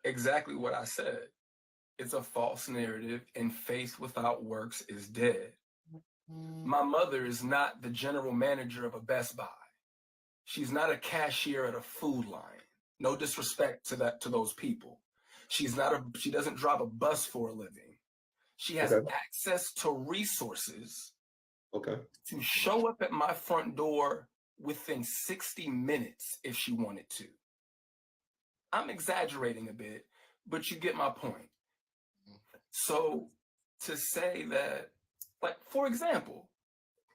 exactly what I said. It's a false narrative, and faith without works is dead. My mother is not the general manager of a Best Buy. She's not a cashier at a food line. No disrespect to those people. She doesn't drive a bus for a living. She has Okay. access to resources Okay. to show up at my front door within 60 minutes if she wanted to. I'm exaggerating a bit, but you get my point. So to say that, like, for example,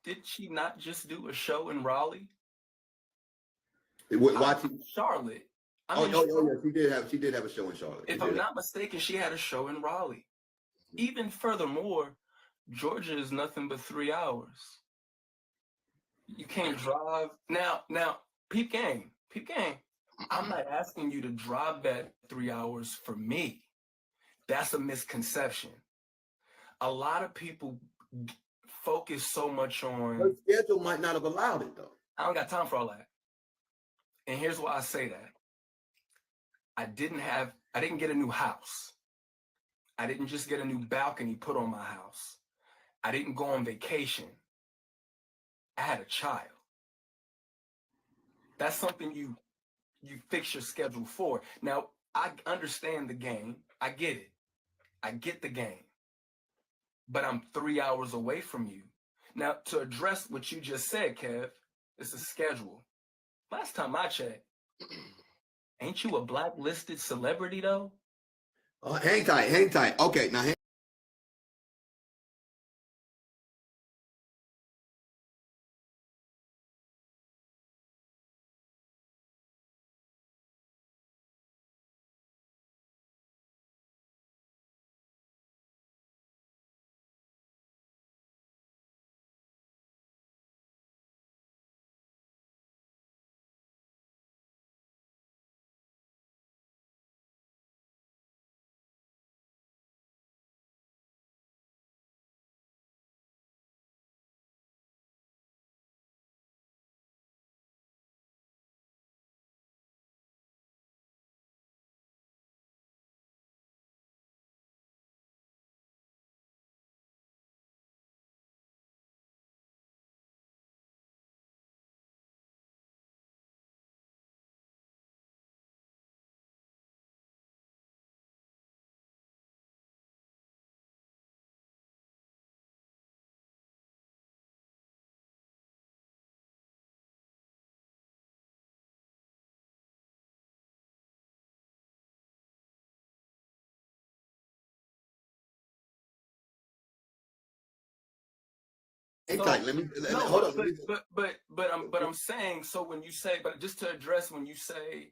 did she not just do a show in Raleigh? Watching. Charlotte. Oh, yeah. She did have a show in Charlotte. If I'm not mistaken, she had a show in Raleigh. Even furthermore, Georgia is nothing but 3 hours. You can't drive. Now, peep game. I'm not asking you to drive that 3 hours for me. That's a misconception. A lot of people focus so much on. Her schedule might not have allowed it, though. I don't got time for all that. And here's why I say that. I didn't get a new house. I didn't just get a new balcony put on my house. I didn't go on vacation. I had a child. That's something you fix your schedule for. Now, I understand the game. I get it. I get the game. But I'm 3 hours away from you. Now, to address what you just said, Kev, it's a schedule. Last time I checked, ain't you a blacklisted celebrity, though? Hang tight. Okay, now hang tight. Hold on. But I'm saying, so when you say, but just to address when you say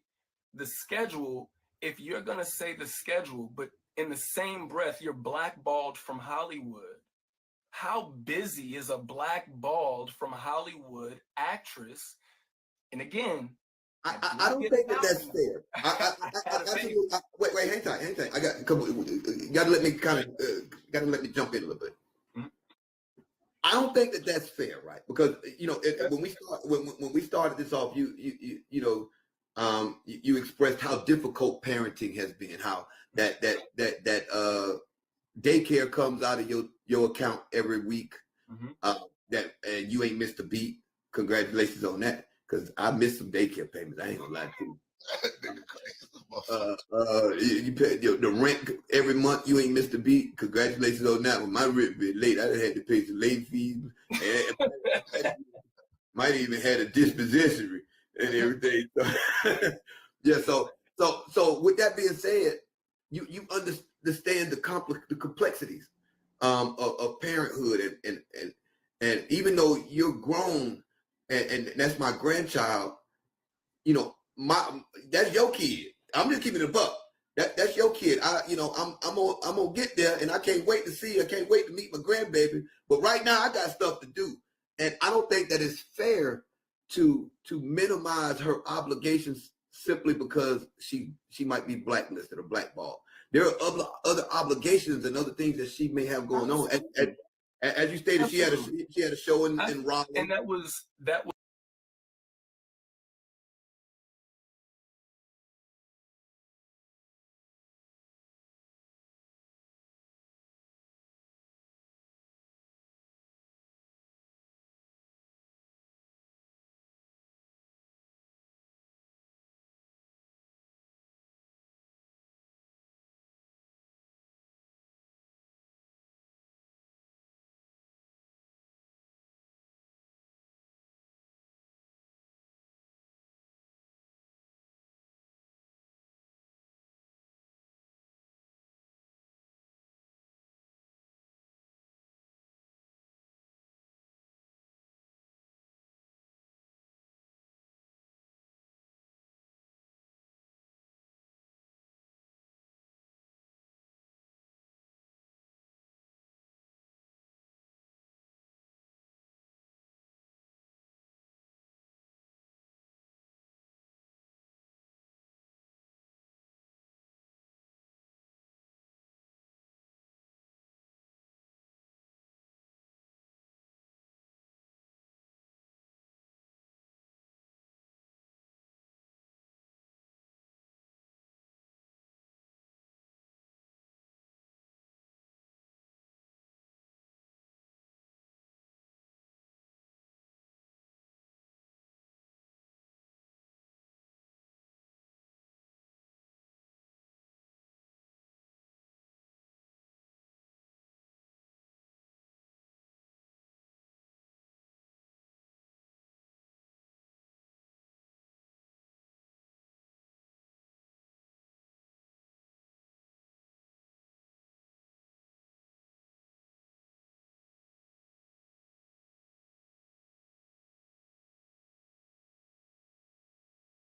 the schedule, if you're gonna say the schedule, but in the same breath you're blackballed from Hollywood, how busy is a blackballed from Hollywood actress? And again, I don't think that's fair. Wait, hang tight. You gotta let me jump in a little bit. Mhm. I don't think that's fair, right? Because when we started this off, you expressed how difficult parenting has been, how that daycare comes out of your account every week, and you ain't missed a beat. Congratulations on that, because I missed some daycare payments. I ain't gonna lie to you. You pay the rent every month. You ain't missed a beat. Congratulations on that. When my rent been late, I had to pay some late fees. Might even had a dispossessory and everything. Yeah. So with that being said, you understand the complexities of parenthood, and even though you're grown, and that's my grandchild, that's your kid. I'm just keeping it a buck. That's your kid. I'm gonna get there, and I can't wait to see her. I can't wait to meet my grandbaby. But right now, I got stuff to do, and I don't think that it's fair to minimize her obligations simply because she might be blacklisted or blackballed. There are other obligations and other things that she may have going on. As you stated, she had a show in Raleigh, and that was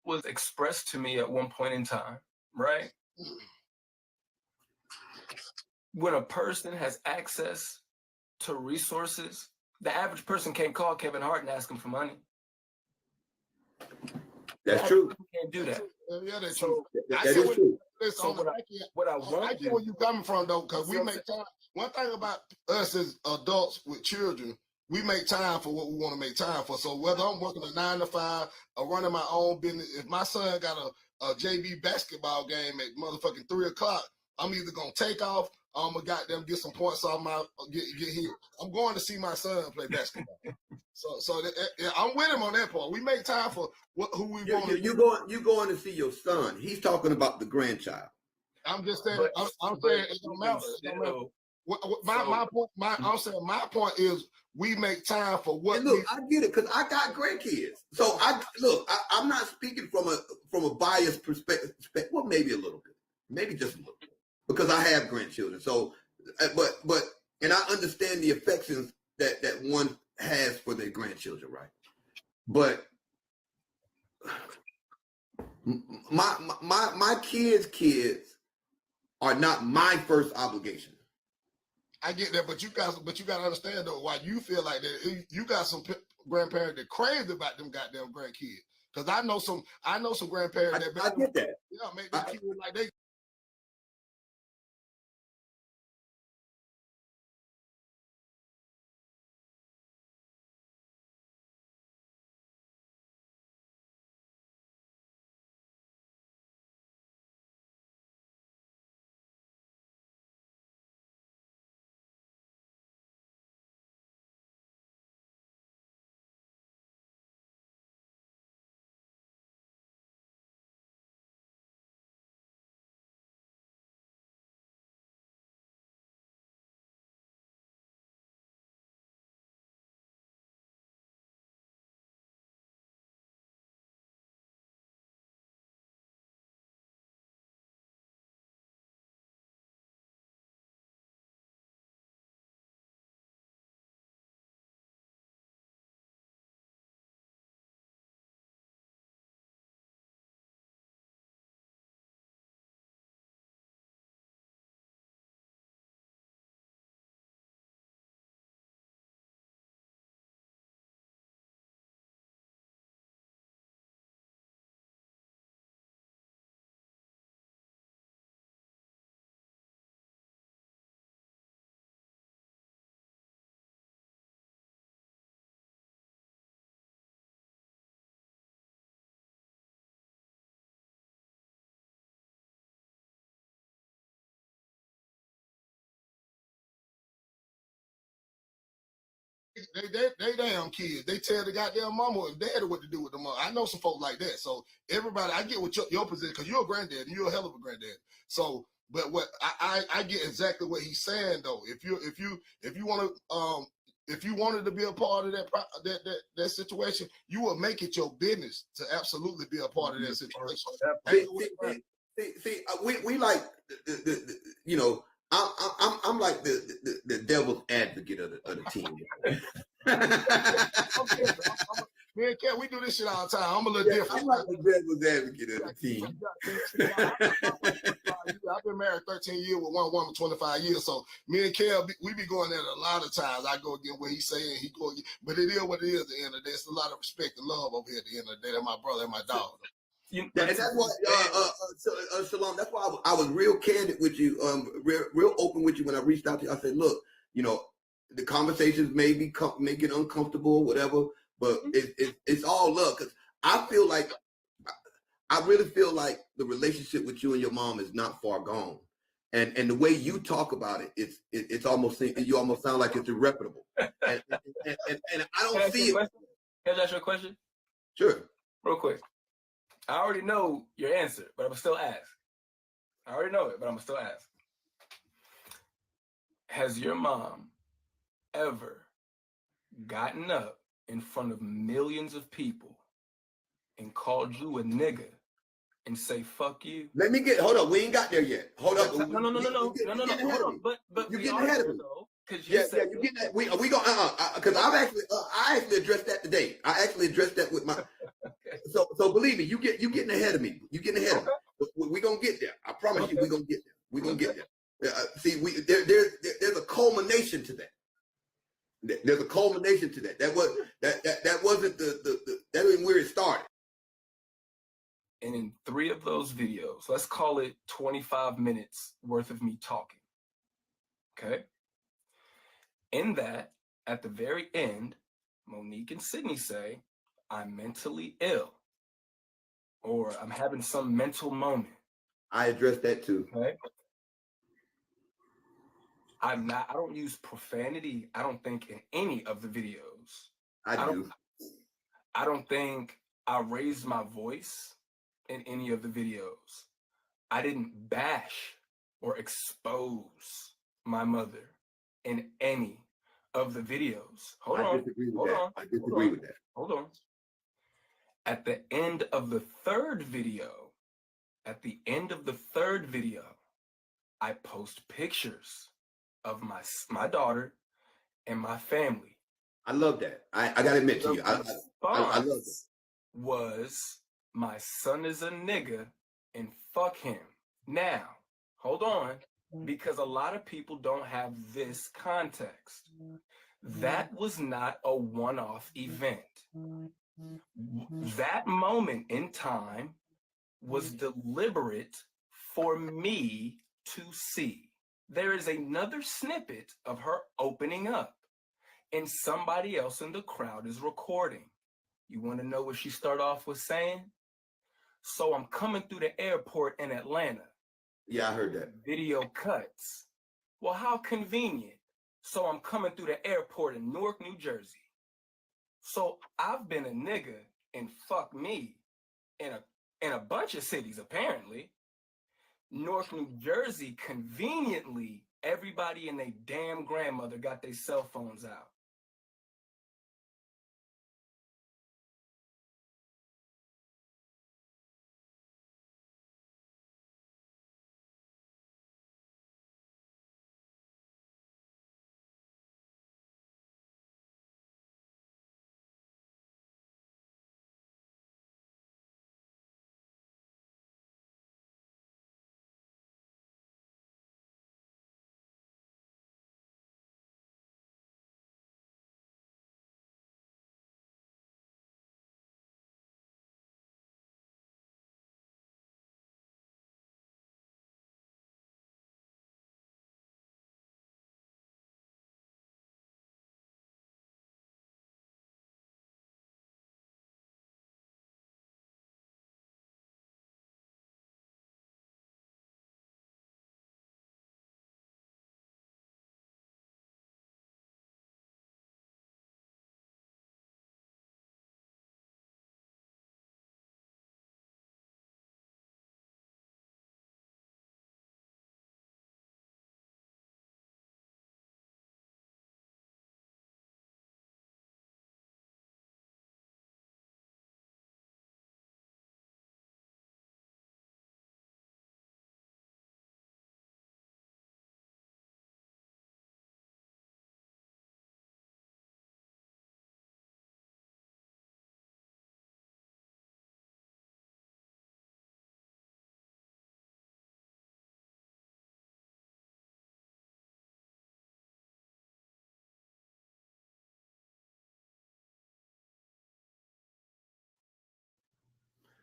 was expressed to me at one point in time, right? When a person has access to resources, the average person can't call Kevin Hart and ask him for money. That's true. Can't do that. Yeah, that's So, true. That is true. So I get where you coming from though, because we make time. One thing about us as adults with children, we make time for what we want to make time for. So whether I'm working a 9 to 5 or running my own business, if my son got a JV basketball game at motherfucking 3 o'clock, I'm either gonna take off or I'm gonna goddamn get some points off my get here. I'm going to see my son play basketball. So I'm with him on that part. We make time for who we want. You going to see your son? He's talking about the grandchild. I'm just saying. I'm saying it don't matter. It don't matter. I'm saying my point is we make time for what. And look, I get it because I got grandkids. So I'm not speaking from a biased perspective. Well, maybe a little bit, maybe just a little bit, because I have grandchildren. So, but and I understand the affections that one has for their grandchildren, right? But my kids are not my first obligation. I get that, but you got to understand though why you feel like that. You got some grandparents that crazy about them goddamn grandkids. Because I know some grandparents that I get that. Yeah, make their kids like they. They damn kids. They tell the goddamn mama and daddy what to do with the mom. I know some folks like that. So everybody, I get what your position, because you're a granddad and you're a hell of a granddad. So, but what I get exactly what he's saying though. If you wanted to be a part of that situation, you will make it your business to absolutely be a part of that situation. See, we like you know. I'm like the devil's advocate of the team. Man, we do this shit all the time. I'm a little different. I'm like the devil's advocate of the team. I've been married 13 years with one woman, 25 years. So me and Kel, we be going at it a lot of times. I go again what he's saying, he go again. But it is what it is at the end of the day. It's a lot of respect and love over here at the end of the day. That's my brother and my dog. And that's why, Shalon, that's why I was real candid with you, real open with you when I reached out to you. I said, look, you know, the conversations may get uncomfortable or whatever, but it's all love. Because I really feel like the relationship with you and your mom is not far gone. And the way you talk about it, it's almost, you almost sound like it's irreparable. And I don't see it. Can I ask you a question? Sure. Real quick. I already know your answer, but I'm still ask. I already know it, but I'm still ask. Has your mom ever gotten up in front of millions of people and called you a nigga and say fuck you? Let me hold up. We ain't got there yet. Hold up. No. Hold on. But you're getting ahead of me. Because you said you're getting that. We gonna because I actually addressed that today. I actually addressed that with my. Okay. So So believe me, you getting ahead of me. You getting ahead of me. We're gonna get there. I promise you, we're gonna get there. We're gonna get there. See, there's a culmination to that. There's a culmination to that. That wasn't that wasn't where it started. And in 3 of those videos, let's call it 25 minutes worth of me talking. Okay. In that, at the very end, Monique and Sydney say, I'm mentally ill, or I'm having some mental moment. I addressed that too. Okay. I don't use profanity, I don't think, in any of the videos. I do. I don't think I raised my voice in any of the videos. I didn't bash or expose my mother in any of the videos. Hold on. I disagree with that. Hold on. At the end of the third video, I post pictures of my daughter and my family. I love that. I gotta admit to you, I love it. Was my son is a nigga and fuck him. Now, hold on, because a lot of people don't have this context. That was not a one-off event. That moment in time was deliberate for me to see. There is another snippet of her opening up, and somebody else in the crowd is recording. You want to know what she started off with saying? So I'm coming through the airport in Atlanta. Yeah, I heard that. Video cuts. Well, how convenient. So I'm coming through the airport in Newark, New Jersey. So I've been a nigga and fuck me in a bunch of cities, apparently. Newark, New Jersey, conveniently, everybody and their damn grandmother got their cell phones out.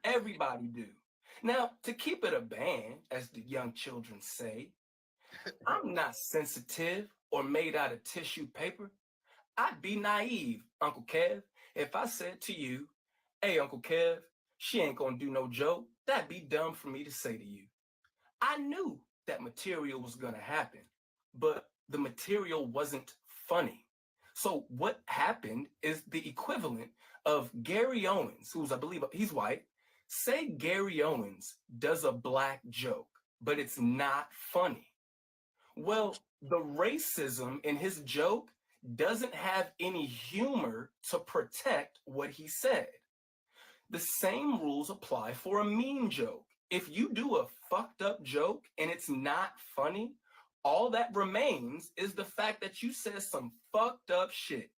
Everybody do. Now, to keep it a band, as the young children say, I'm not sensitive or made out of tissue paper. I'd be naive, Uncle Kev, if I said to you, hey, Uncle Kev, she ain't gonna do no joke. That'd be dumb for me to say to you. I knew that material was gonna happen, but the material wasn't funny. So what happened is the equivalent of Gary Owens, who's, I believe, he's white. Say Gary Owens does a black joke, but it's not funny. Well, the racism in his joke doesn't have any humor to protect what he said. The same rules apply for a mean joke. If you do a fucked up joke and it's not funny, all that remains is the fact that you said some fucked up shit.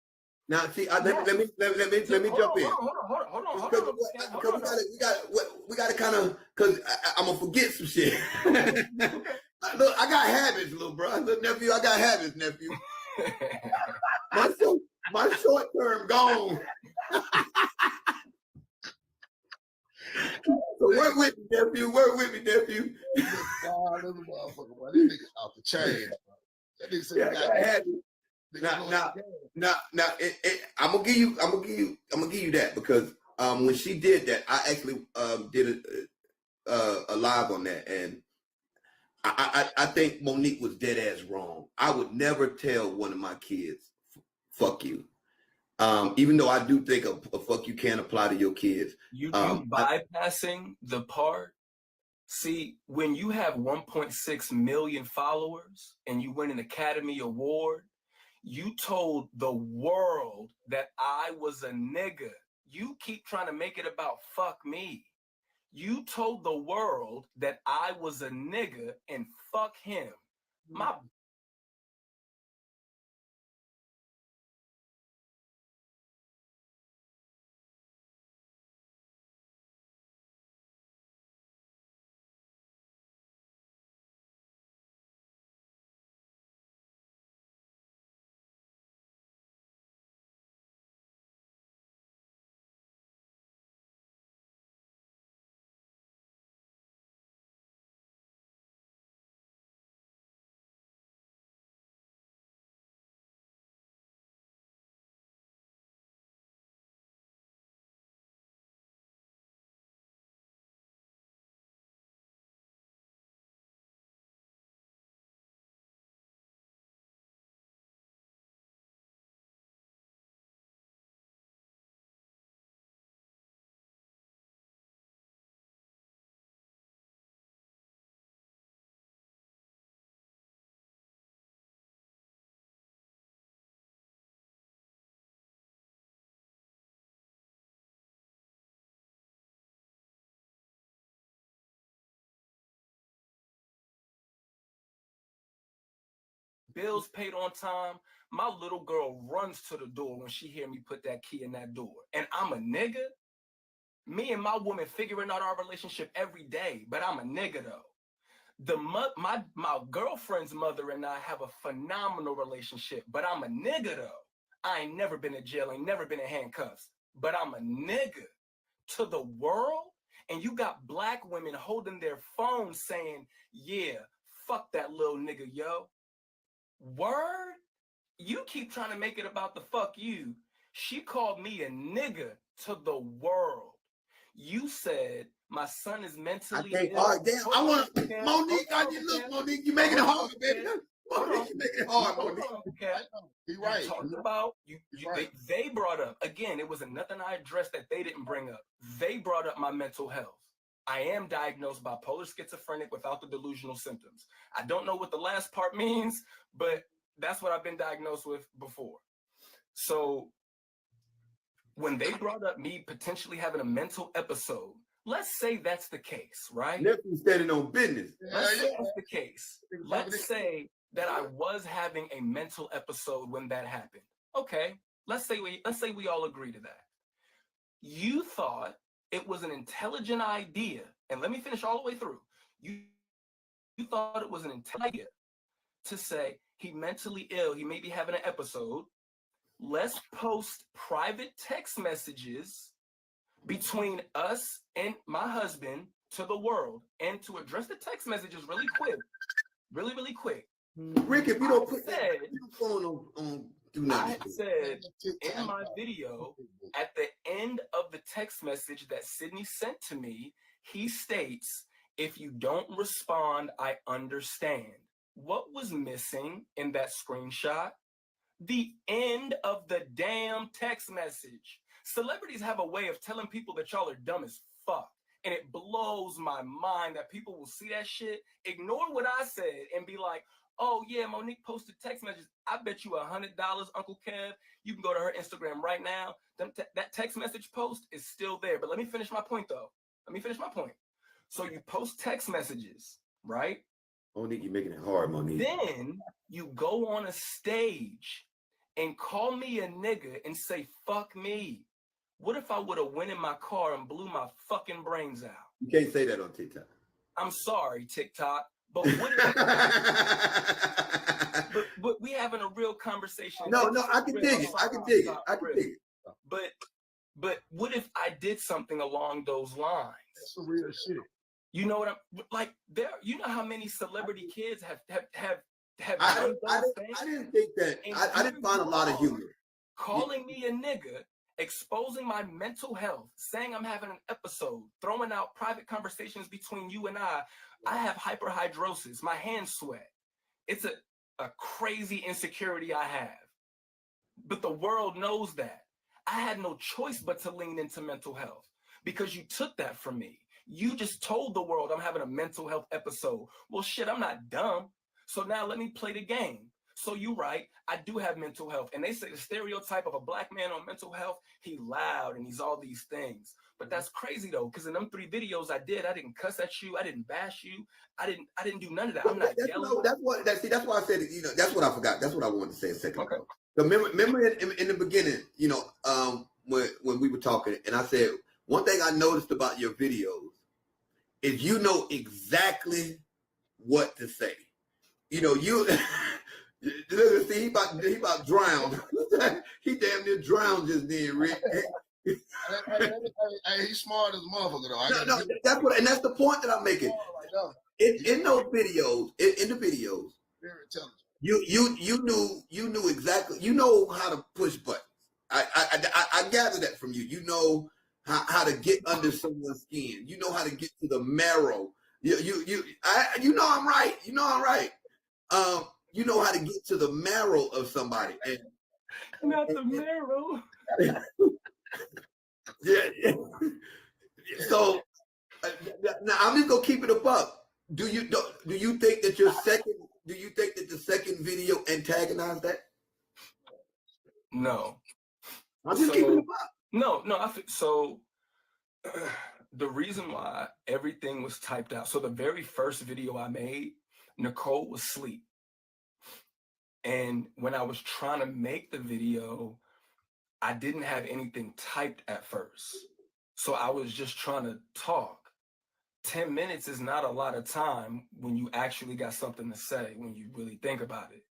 Now, see, let me jump in. Hold on. We got to kind of, because I'm gonna forget some shit. Look, I got habits, little bro. Little nephew, I got habits, nephew. my short term gone. So work with me, nephew. God, this motherfucker, bro. This nigga off the chain. That nigga said got habits. Now, I'm gonna give you that, because when she did that, I actually did a live on that, and I think Monique was dead ass wrong. I would never tell one of my kids, "Fuck you," even though I do think a "fuck you" can apply to your kids. You bypassing the part. See, when you have 1.6 million followers and you win an Academy Award, you told the world that I was a nigga. You keep trying to make it about fuck me. You told the world that I was a nigga and fuck him. My bills paid on time. My little girl runs to the door when she hear me put that key in that door. And I'm a nigga? Me and my woman figuring out our relationship every day, but I'm a nigga though. My girlfriend's mother and I have a phenomenal relationship, but I'm a nigga though. I ain't never been in jail, ain't never been in handcuffs, but I'm a nigga to the world. And you got black women holding their phones saying, yeah, fuck that little nigga, yo. Word? You keep trying to make it about the fuck you. She called me a nigga to the world. You said my son is mentally ill. All right, damn. I want Monique. Monique, you making it hard, baby. Monique, you making it hard, Monique. You're right. Talking about they brought up, again, it wasn't nothing I addressed that they didn't bring up. They brought up my mental health. I am diagnosed bipolar schizophrenic without the delusional symptoms. I don't know what the last part means, but that's what I've been diagnosed with before. So when they brought up me potentially having a mental episode, let's say that's the case, right? Nephew standing on business. Let's say that's the case. Let's say that I was having a mental episode when that happened. Okay, let's say we all agree to that. You thought it was an intelligent idea, and let me finish all the way through. You thought it was an intelligent idea to say he mentally ill, he may be having an episode. Let's post private text messages between us and my husband to the world. And to address the text messages really quick. Rick, if you don't put that phone on do not. I said in my video, at the end of the text message that Sydney sent to me, he states, if you don't respond, I understand. What was missing in that screenshot? The end of the damn text message. Celebrities have a way of telling people that y'all are dumb as fuck. And it blows my mind that people will see that shit, ignore what I said, and be like, oh yeah, Monique posted text messages. I bet you $100, Uncle Kev. You can go to her Instagram right now. That text message post is still there. But let me finish my point though. So you post text messages, right? Monique, you're making it hard, Monique. Then you go on a stage and call me a nigga and say, fuck me. What if I would have went in my car and blew my fucking brains out? You can't say that on TikTok. I'm sorry, TikTok. But what if, but we having a real conversation. No, I can dig it. I can dig it. I can dig it. But what if I did something along those lines? That's some real shit. You know what I'm like? There, you know how many celebrity kids have I didn't think that. I didn't find a lot of humor. Calling me a nigga, exposing my mental health, saying I'm having an episode, throwing out private conversations between you and I have hyperhidrosis. My hands sweat. It's a crazy insecurity I have. But the world knows that. I had no choice but to lean into mental health because you took that from me. You just told the world I'm having a mental health episode. Well, shit, I'm not dumb. So now let me play the game. So you're right, I do have mental health. And they say the stereotype of a black man on mental health, he loud and he's all these things. But that's crazy though, because in them 3 videos I didn't cuss at you, I didn't bash you, I didn't do none of that. I'm not yelling. That's why I said, that's what I forgot. That's what I wanted to say a second ago. So remember in the beginning, when we were talking, and I said, one thing I noticed about your videos is you know exactly what to say. You see, he about drowned. He damn near drowned just then, Rick. Hey, he's smart as a motherfucker though. No, that's the point that I'm making. In those videos, in the videos, very intelligent. You knew exactly. You know how to push buttons. I gather that from you. You know how to get under someone's skin. You know how to get to the marrow. You know I'm right. You know I'm right. You know how to get to the marrow of somebody. Not the marrow. Yeah. So now I'm just gonna keep it a buck. Do you think that the second video antagonized that? No. I'm just keeping it a buck. No. So the reason why everything was typed out. So the very first video I made, Nicole was asleep. And when I was trying to make the video, I didn't have anything typed at first. So I was just trying to talk. 10 minutes is not a lot of time when you actually got something to say, when you really think about it.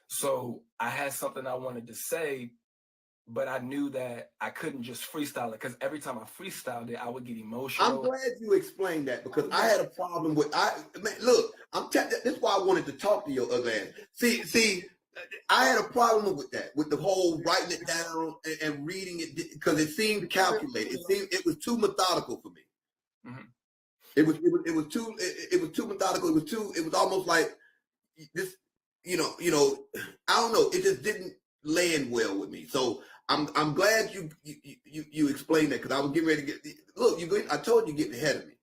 So I had something I wanted to say, but I knew that I couldn't just freestyle it because every time I freestyled it, I would get emotional. I'm glad you explained that because I had a problem with this is why I wanted to talk to your other ass. See, I had a problem with that, with the whole writing it down and reading it because it seemed calculated. It was too methodical for me. Mm-hmm. It was too methodical. It was almost like this, I don't know. It just didn't land well with me. So I'm glad you explained that because I was getting ready to look. I told you getting ahead of me.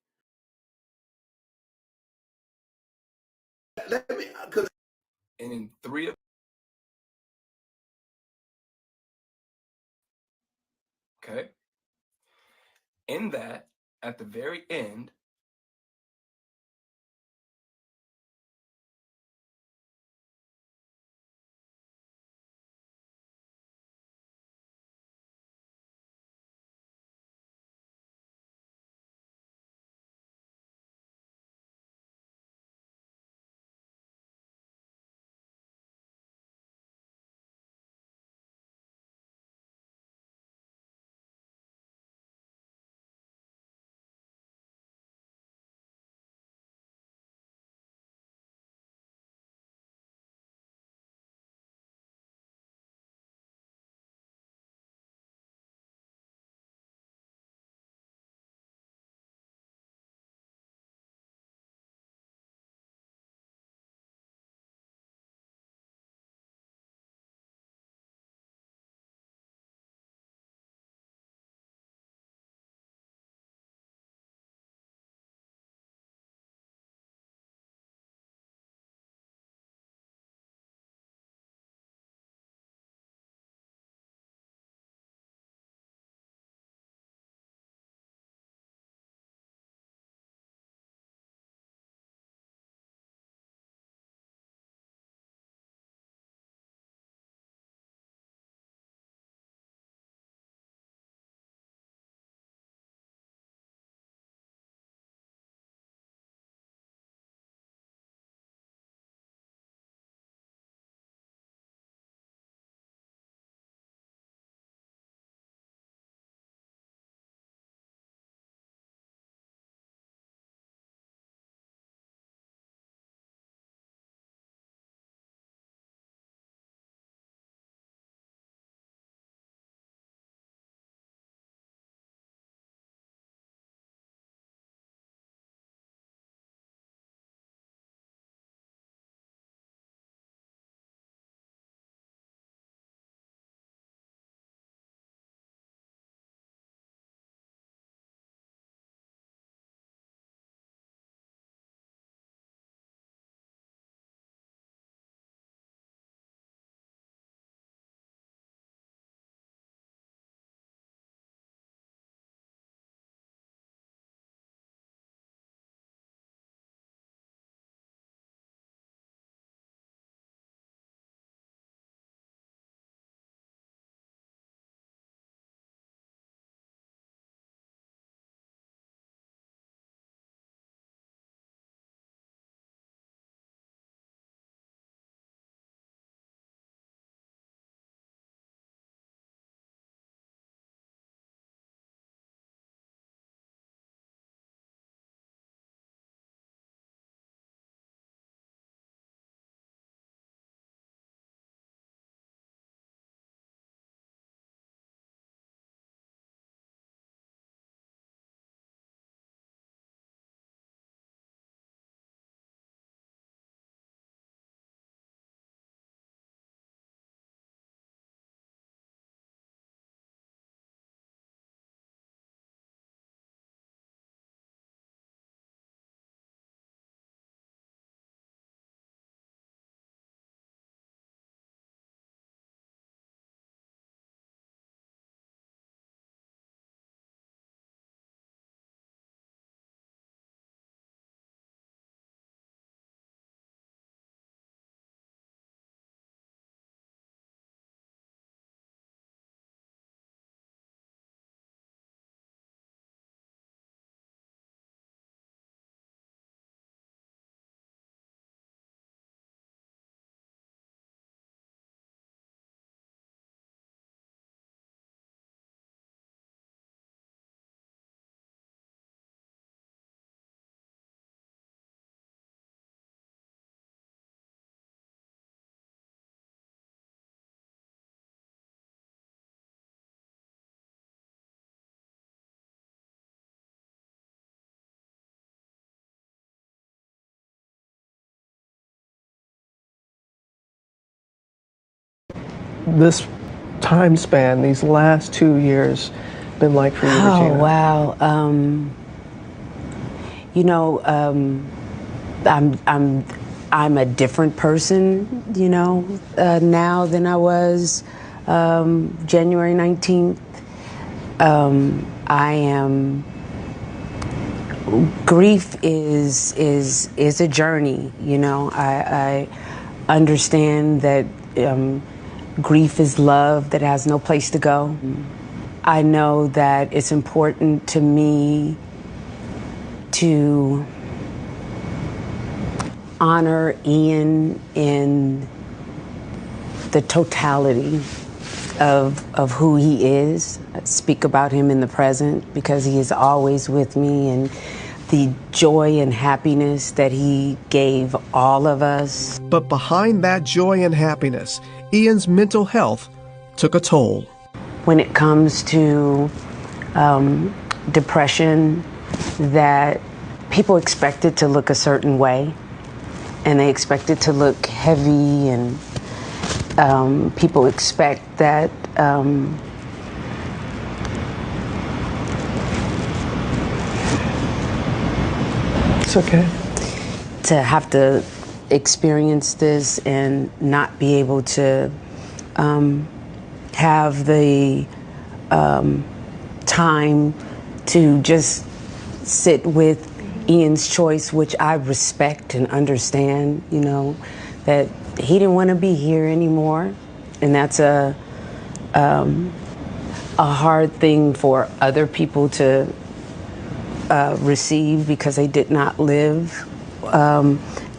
And in 3 of okay. In that, at the very end, this time span, these last 2 years, been like for you, Regina? Oh, wow. You know, I'm a different person, you know, now than I was January 19th. Grief is a journey, you know. I understand that grief is love that has no place to go. I know that it's important to me to honor Ian in the totality of who he is. I speak about him in the present because he is always with me, and the joy and happiness that he gave all of us. But behind that joy and happiness, Ian's mental health took a toll. When it comes to depression, that people expect it to look a certain way, and they expect it to look heavy, and people expect that It's okay. To have to experience this and not be able to have the time to just sit with Ian's choice, which I respect and understand, you know, that he didn't want to be here anymore. And that's a hard thing for other people to receive because they did not live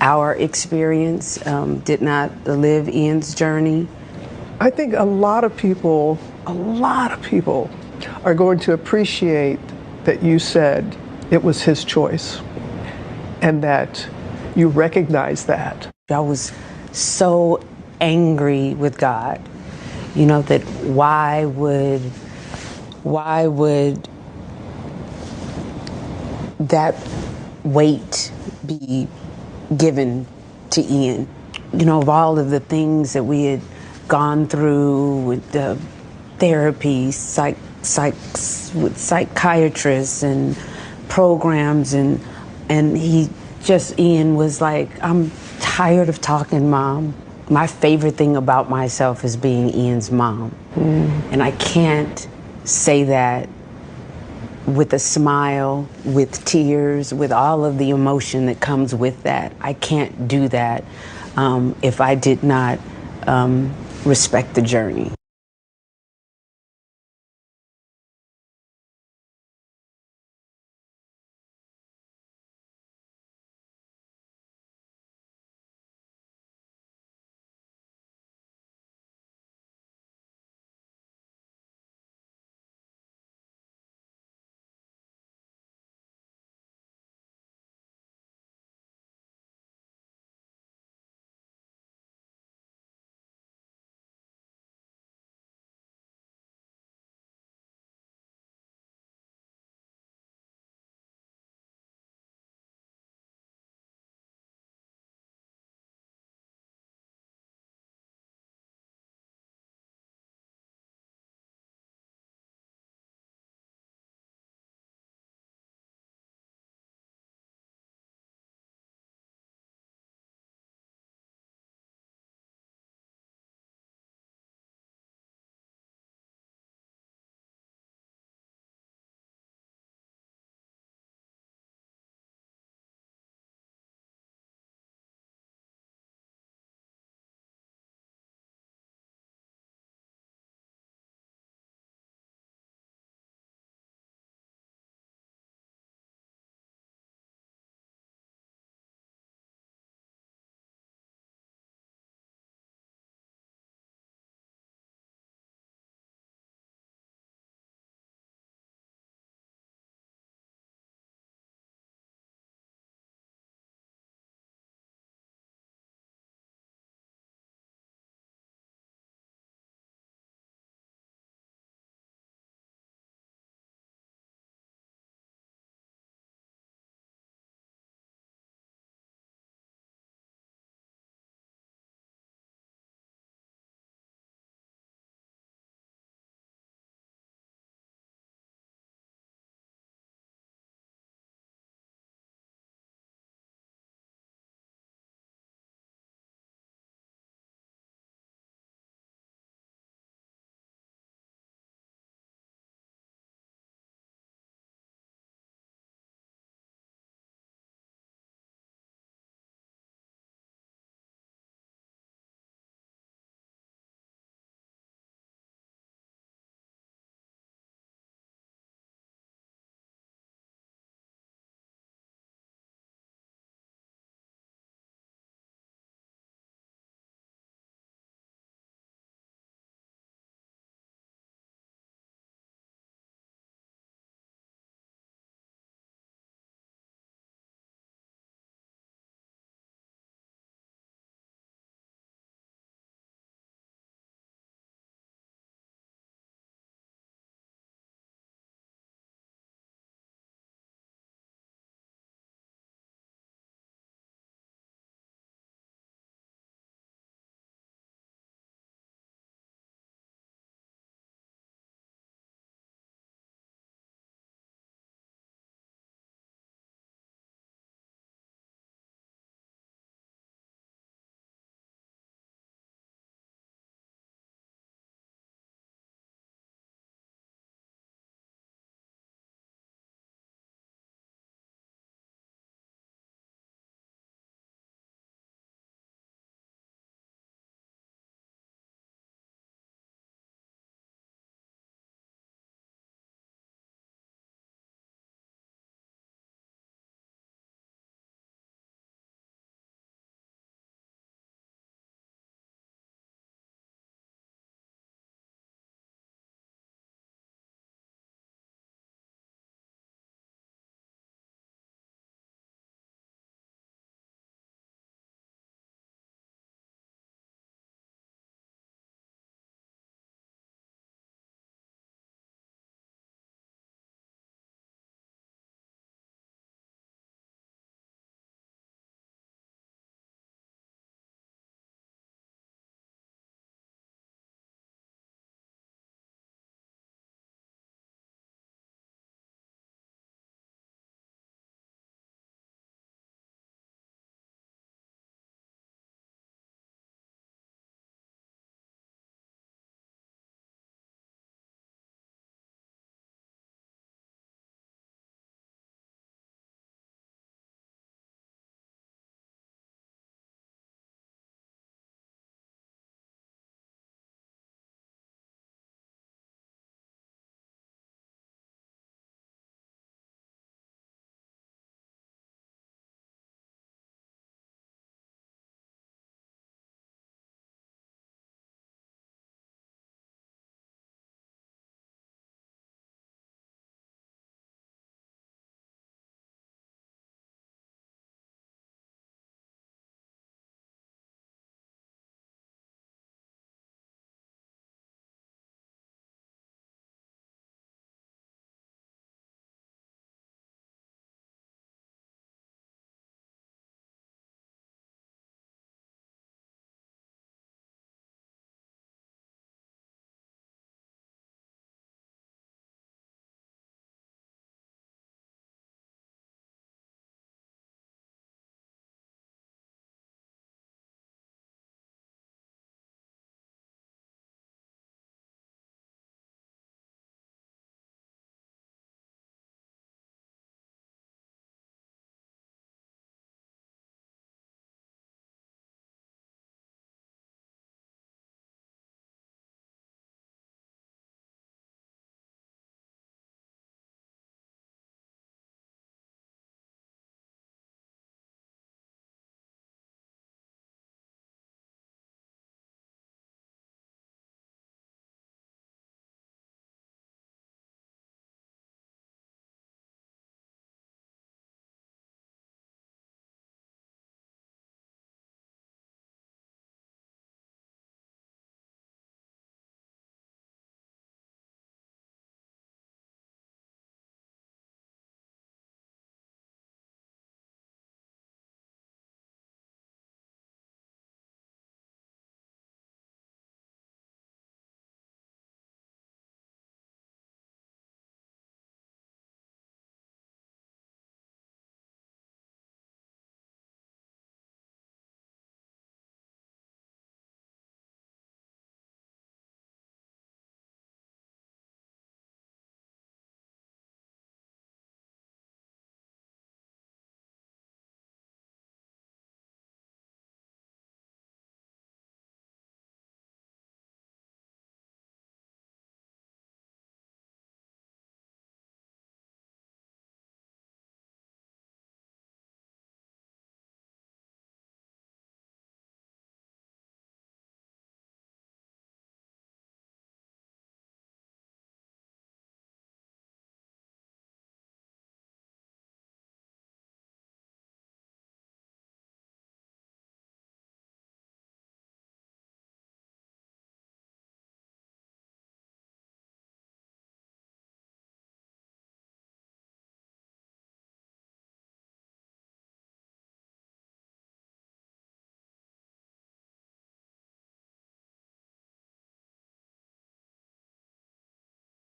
our experience, did not live Ian's journey. I think a lot of people are going to appreciate that you said it was his choice and that you recognize that. I was so angry with God, you know, that why would that weight be given to Ian? You know, of all of the things that we had gone through with the therapy, with psychiatrists and programs, and Ian was like, I'm tired of talking, Mom. My favorite thing about myself is being Ian's mom. And I can't say that with a smile, with tears, with all of the emotion that comes with that. I can't do that if I did not respect the journey.